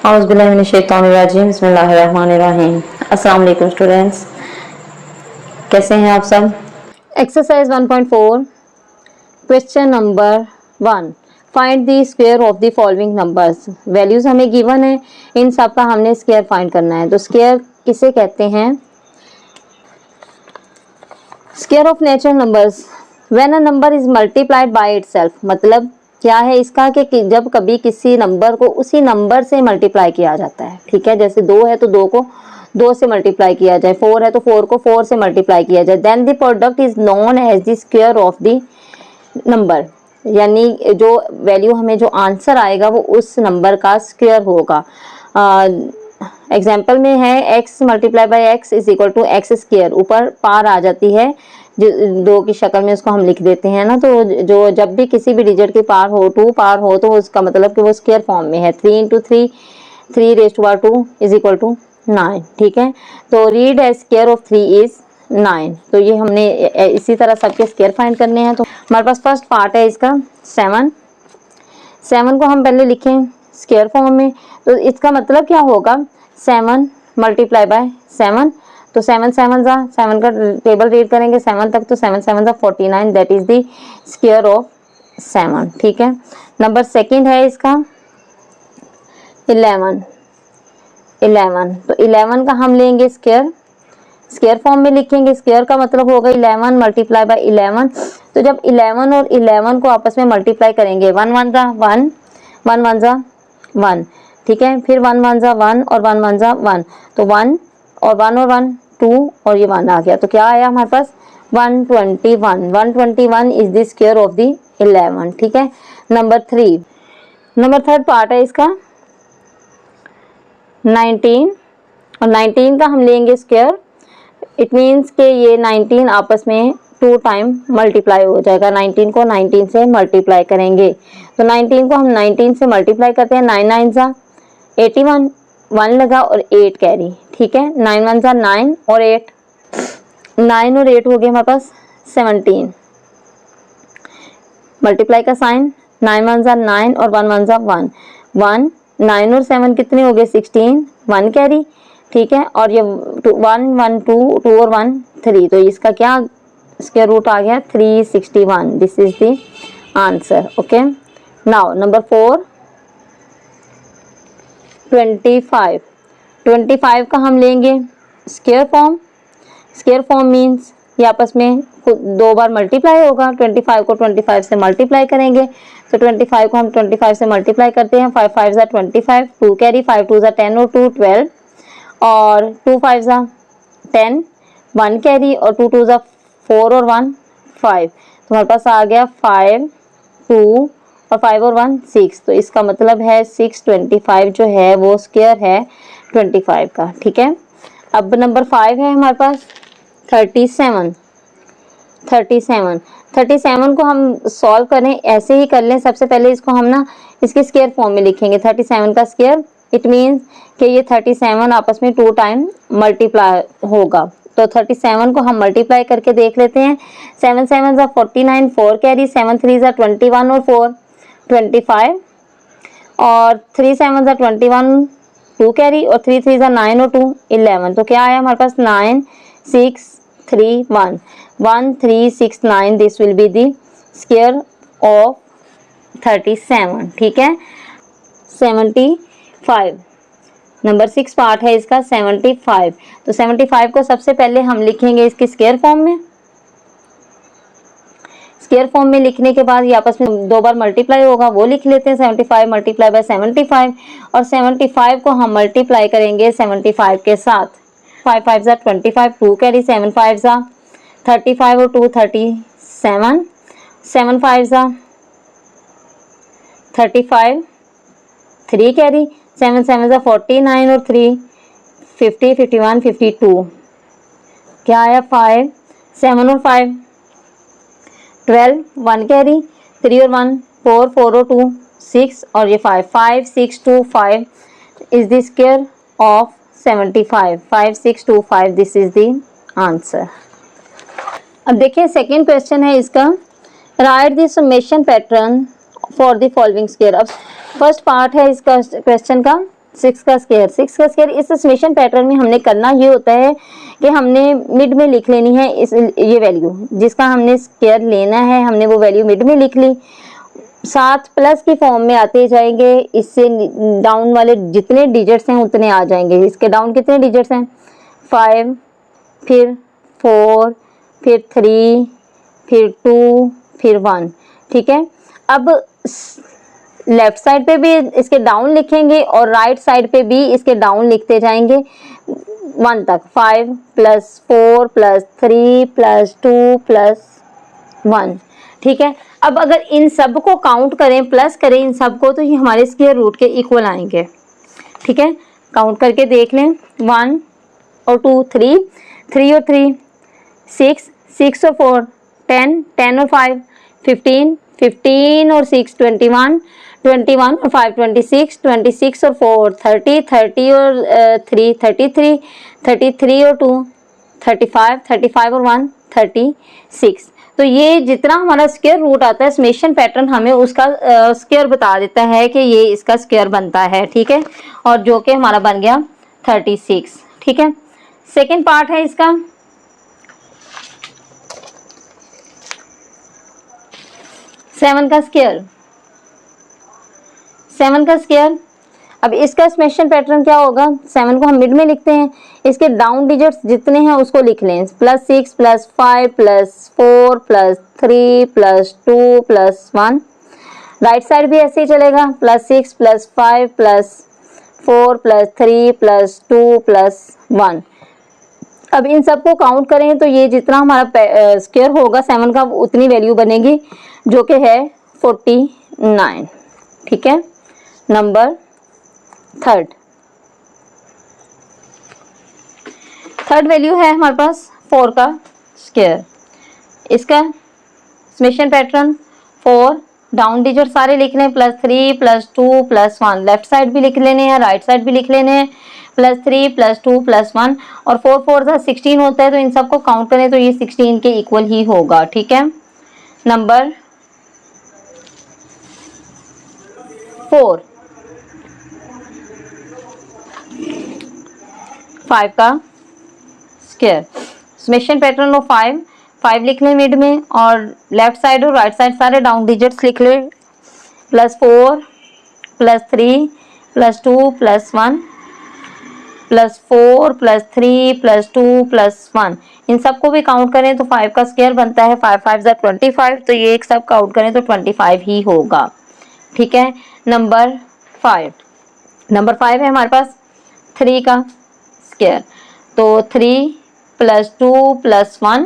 औज़ुबिल्लाहिमिनश्शैतानिर्रजीम बिस्मिल्लाहिर्रहमानिर्रहीम। अस्सलाम वालेकुम स्टूडेंट्स, कैसे हैं आप सब। Exercise 1.4 question number 1, find the square of the following numbers. Values हमें गिवन है, इन सब का हमने स्क्वायर फाइंड करना है। तो स्क्वायर किसे कहते हैं? Square of natural numbers when a number is multiplied by itself. मतलब क्या है इसका कि जब कभी किसी नंबर को उसी नंबर से मल्टीप्लाई किया जाता है। ठीक है, जैसे 2 है तो 2 को 2 से मल्टीप्लाई किया जाए, 4 है तो 4 को 4 से मल्टीप्लाई किया जाए, then the product is known as the square of the number. यानी जो वैल्यू हमें जो आंसर आएगा वो उस नंबर का स्क्वायर होगा। एग्जाम्पल में है x multiply by x is equal to x square. ऊपर पार आ जाती है, दो की शक्ल में उसको हम लिख देते हैं ना। तो जो जब भी किसी भी डिजिट की पार हो, 2 पार हो, तो उसका मतलब कि वो स्क्वायर फॉर्म में है। 3 into 3 3 raise to power 2 is equal to 9। ठीक है, तो read as square of 3 is 9। तो ये हमने इसी तरह सबके स्क्वायर फाइंड करने हैं। तो हमारे पास फर्स्ट पार्ट है इसका 7। 7 को हम पहले लिखें स्क्वायर फॉर्म में। तो इसका मतलब क्या होगा, 7 मल्टीप्लाई बाय 7। तो 7 7 जा 7 का टेबल रीड करेंगे 7 तक, तो 7 7 जा 49, that is the square of 7। ठीक है, नंबर सेकंड है इसका 11। 11 तो 11 का हम लेंगे स्क्वायर, स्क्वायर फॉर्म में लिखेंगे। स्क्वायर का मतलब होगा 11 मल्टीप्लाई बाय 11। तो जब 11 और 11 को आपस में मल्टीप्लाई करेंगे, 1 1 जा 1, 1 1 जा 1। ठीक है, फिर 1 1 जा 1 और 1 1 जा 1, तो 1 और 1 और 1 2 और ये 1 आ गया। तो क्या आया हमारे पास 121। 121 is the square of the 11। ठीक है, नंबर 3, नंबर थर्ड पार्ट है इसका 19। और 19 का हम लेंगे स्क्वायर। इट मीन्स के ये 19 आपस में 2 टाइम मल्टीप्लाई हो जाएगा। 19 को 19 से मल्टीप्लाई करेंगे, तो 19 को हम 19 से मल्टीप्लाई करते हैं। 9 9 जा 81, 1 लगा और 8 कैरी। ठीक है, 9 1 जा 9 और 8, 9 और 8 हो गए हमारे पास 17। मल्टीप्लाई का साइन, 9 1 जा 9 और 1 1 जा 1, 1 9 और 7 कितने हो गए 16, 1 कैरी। ठीक है, और ये 1 1 2 2 और 1 3, तो इसका क्या स्क्वायर रूट आ गया 361। This is the answer. Okay, now number 4 25। 25 का हम लेंगे square form. Square form means ये आपस में 2 बार मल्टीप्लाई होगा। 25 को 25 से मल्टीप्लाई करेंगे, तो 25 को हम 25 से मल्टीप्लाई करते हैं। 5 5 जा 25, 2 कैरी, 5 2 जा 10 और 2 12, और 2 5 जा 10, 1 कैरी, और 2 2 जा 4 और 1 5। तो हमारे पास आ गया 5 2 और 5 और 1 6। तो इसका मतलब है 625 जो है वो स्क्वायर है 25 का। ठीक है, अब नंबर 5 है हमारे पास 37। 37 को हम सॉल्व करें, ऐसे ही कर लें। सबसे पहले इसको हम ना इसके स्क्वायर फॉर्म में लिखेंगे। 37 का स्क्वायर, इट मीन्स कि ये 37 आपस में 2 टाइम मल्टीप्लाई होगा। तो 37 को हम मल्टीप्लाई करके देख लेते हैं। 7 7 जा 49, 4 कैरी, 7 3 जा 21 और 4 25, और 3 7 जा 21, 2 कैरी, और 3 3 जा 9 और 2 11। तो क्या आया हमारे पास 9 6 3 1 1 3 6 9। This will be the square of 37। ठीक है, 75। नंबर 6 पार्ट है इसका 75। तो 75 को सबसे पहले हम लिखेंगे इसके स्क्वायर फॉर्म में। स्क्वायर फॉर्म में लिखने के बाद ये आपस में 2 बार मल्टीप्लाई होगा, वो लिख लेते हैं। 75 मल्टीप्लाई बाय 75, और 75 को हम मल्टीप्लाई करेंगे 75 के साथ। 5 5 जा 25, 2 कैरी, 7 5 जा 35 और 2 37, 7 5 जा 35, 3 कैरी, 7 7 जा 49 और 3 50 51 52। क्या आया 5 7 और 5 12, 1 कैरी, 3 और 1 4 4 और 2 6, और ये 5 5 6 2 5 is the square of 75। 5 6 2 5, this is the answer. अब देखिए सेकेंड क्वेश्चन है इसका, right the summation pattern for the following square. अब फर्स्ट पार्ट है इसका क्वेश्चन का 6 का स्क्वायर, 6 का स्क्वायर इस समेशन पैटर्न में हमने करना ये होता है कि हमने मिड में लिख लेनी है इस ये वैल्यू जिसका हमने स्क्वायर लेना है, हमने वो वैल्यू मिड में लिख ली, साथ प्लस की फॉर्म में आते जाएंगे, इससे डाउन वाले जितने डिजिट्स हैं उतने आ जाएंगे। इसके डाउन कितने डिजिट्स हैं 5, फिर 4, फिर 3, फिर 2, फिर 1। ठीक है, अब लेफ्ट साइड पे भी इसके डाउन लिखेंगे और राइट साइड पे भी इसके डाउन लिखते जाएंगे 1 तक, 5 + 4 + 3 + 2 + 1। ठीक है, अब अगर इन सब को काउंट करें, प्लस करें इन सब को, तो ये हमारे स्क्वायर रूट के इक्वल आएंगे। ठीक है, काउंट करके देख लें, 1 और 2 3, 3 और 3 6, 6 और 4 10, 10 और 5 15, 15 और 6 21, 21 और 5 26, 26 और 4 30, 30 और 3 33, 33 और 2 35, 35 और 1 36। तो ये जितना हमारा स्क्वायर रूट आता है समेशन पैटर्न हमें उसका स्क्वायर बता देता है कि ये इसका स्क्वायर बनता है। ठीक है, और जो कि हमारा बन गया 36। ठीक है, सेकेंड पार्ट है इसका, सेवन का स्क्वायर, 7 का स्क्वायर। अब इसका समेशन पैटर्न क्या होगा, 7 को हम मिड में लिखते हैं, इसके डाउन डिजिट्स जितने हैं उसको लिख लें, +6 + 5 + 4 + 3 + 2 + 1। राइट साइड भी ऐसे ही चलेगा, +6 + 5 + 4 + 3 + 2 + 1। अब इन सबको काउंट करें तो ये जितना हमारा स्क्वायर होगा 7 का उतनी वैल्यू बनेगी जो कि है 49। ठीक है, नंबर थर्ड वैल्यू है हमारे पास 4 का स्क्वायर। इसका समेशन पैटर्न 4, डाउन डिजिट सारे लिख लें, +3 + 2 + 1। लेफ्ट साइड भी लिख लेने हैं, राइट साइड भी लिख लेने हैं, +3 + 2 + 1। और 4 4 16 होता है, तो इन सबको काउंट करें तो ये 16 के इक्वल ही होगा। ठीक है, नंबर 4 5 का स्क्वायर। समेशन पैटर्न हो 5, 5 लिख लें मिड में, और लेफ्ट साइड और राइट साइड सारे डाउन डिजिट्स लिख लें, +4 +3 +2 +1 +4 +3 +2 +1। इन सबको भी काउंट करें तो 5 का स्क्वायर बनता है 5 5 25। तो ये एक सब काउंट करें तो 25 ही होगा। ठीक है, नंबर 5 है हमारे पास 3 का स्क्वायर। तो 3 + 2 + 1,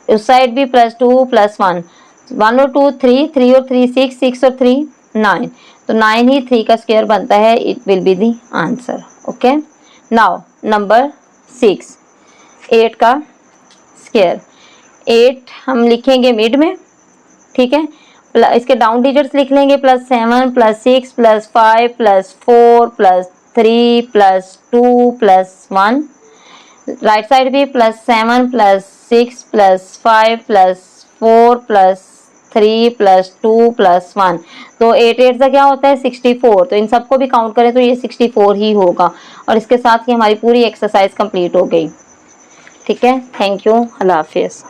उस साइड भी +2 + 1, 1 और 2 3, 3 और 3 6, 6 और 3 9। तो 9 ही 3 का स्क्वायर बनता है। It will be the answer. Okay, now number 6 8 का स्क्वायर। 8 हम लिखेंगे मिड में। ठीक है, इसके डाउन डिजिट्स लिख लेंगे, +7 +6 +5 +4 +3 +2 +1। राइट साइड भी +7 +6 +5 +4 +3 +2 +1। तो 8 8 का क्या होता है 64। तो इन सबको भी काउंट करें तो ये 64 ही होगा। और इसके साथ ही हमारी पूरी एक्सरसाइज कंप्लीट हो गई। ठीक है, थैंक यू, अल्लाह हाफिज़।